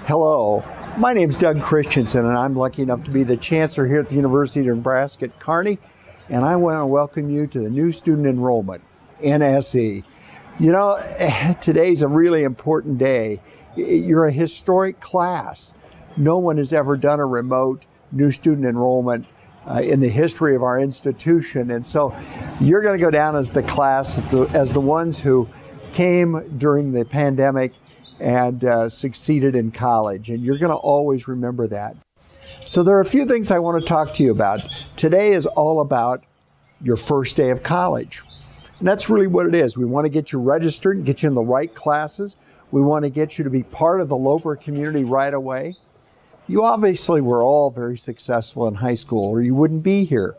Hello, my name is Doug Christensen, and I'm lucky enough to be the Chancellor here at the University of Nebraska at Kearney, and I want to welcome you to the new student enrollment, NSE. You know, today's a really important day. You're a historic class. No one has ever done a remote new student enrollment in the history of our institution, and so you're going to go down as the class, as the ones who came during the pandemic and succeeded in college, and you're going to always remember that. So there are a few things I want to talk to you about. Today is all about your first day of college, and that's really what it is. We want to get you registered and get you in the right classes. We want to get you to be part of the Loper community right away. You obviously were all very successful in high school, or you wouldn't be here.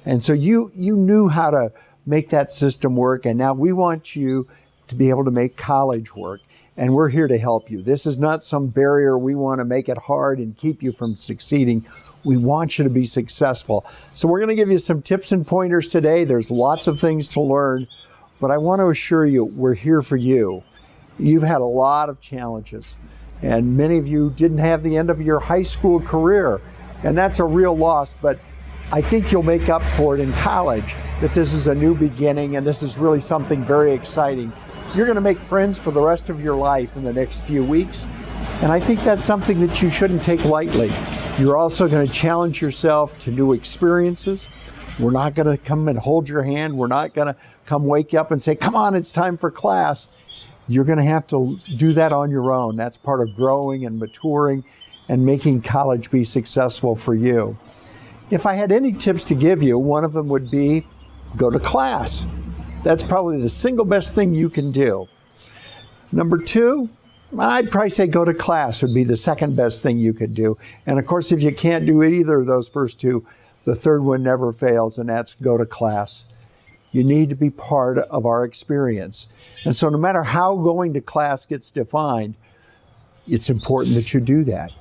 And so you knew how to make that system work, and now we want you to be able to make college work. And we're here to help you. This is not some barrier. We want to make it hard and keep you from succeeding. We want you to be successful. So we're going to give you some tips and pointers today. There's lots of things to learn, but I want to assure you we're here for you. You've had a lot of challenges, and many of you didn't have the end of your high school career, and that's a real loss, but I think you'll make up for it in college, that this is a new beginning, and this is really something very exciting. You're going to make friends for the rest of your life in the next few weeks, and I think that's something that you shouldn't take lightly. You're also going to challenge yourself to new experiences. We're not going to come and hold your hand. We're not going to come wake you up and say, come on, it's time for class. You're going to have to do that on your own. That's part of growing and maturing and making college be successful for you. If I had any tips to give you, one of them would be go to class. That's probably the single best thing you can do. Number two, I'd probably say go to class would be the second best thing you could do. And of course, if you can't do either of those first two, the third one never fails, and that's go to class. You need to be part of our experience. And so no matter how going to class gets defined, it's important that you do that.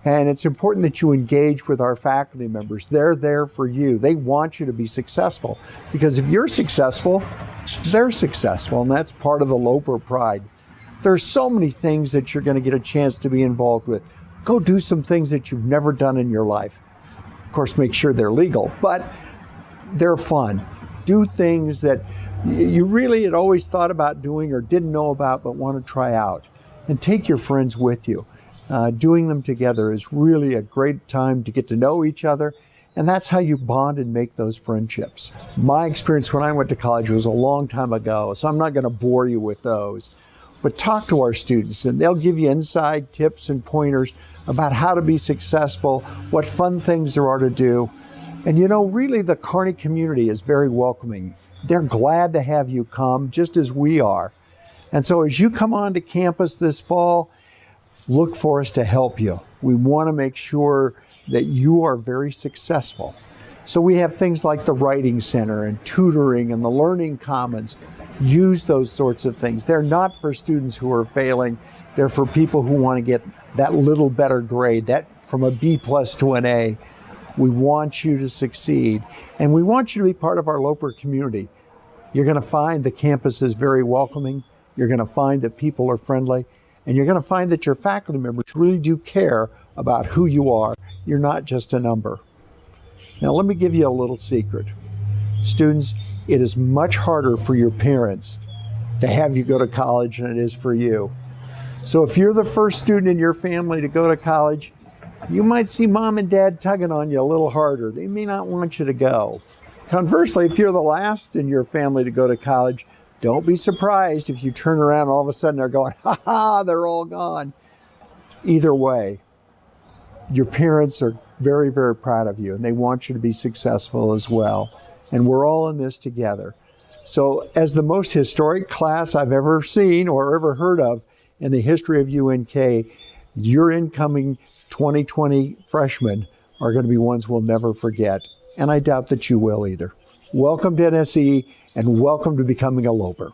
And it's important that you engage with our faculty members. They're there for you. They want you to be successful, because if you're successful, they're successful, and that's part of the Loper pride. There's so many things that you're going to get a chance to be involved with. Go do some things that you've never done in your life. Of course, make sure they're legal, but they're fun. Do things that you really had always thought about doing or didn't know about but want to try out, and take your friends with you. Doing them together is really a great time to get to know each other, and that's how you bond and make those friendships. My experience when I went to college was a long time ago, so I'm not going to bore you with those. But talk to our students, and they'll give you inside tips and pointers about how to be successful, what fun things there are to do. And you know, really the Kearney community is very welcoming. They're glad to have you come, just as we are. And so as you come onto campus this fall, look for us to help you. We want to make sure that you are very successful. So we have things like the Writing Center and tutoring and the Learning Commons. Use those sorts of things. They're not for students who are failing. They're for people who want to get that little better grade, that from a B+ to an A. We want you to succeed, and we want you to be part of our Loper community. You're going to find the campus is very welcoming. You're going to find that people are friendly. And you're going to find that your faculty members really do care about who you are. You're not just a number. Now, let me give you a little secret. Students, it is much harder for your parents to have you go to college than it is for you. So if you're the first student in your family to go to college, you might see mom and dad tugging on you a little harder. They may not want you to go. Conversely, if you're the last in your family to go to college, don't be surprised if you turn around and all of a sudden they're going, ha ha, they're all gone. Either way, your parents are very, very proud of you, and they want you to be successful as well. And we're all in this together. So as the most historic class I've ever seen or ever heard of in the history of UNK, your incoming 2020 freshmen are going to be ones we'll never forget. And I doubt that you will either. Welcome to NSE, and welcome to becoming a Loper.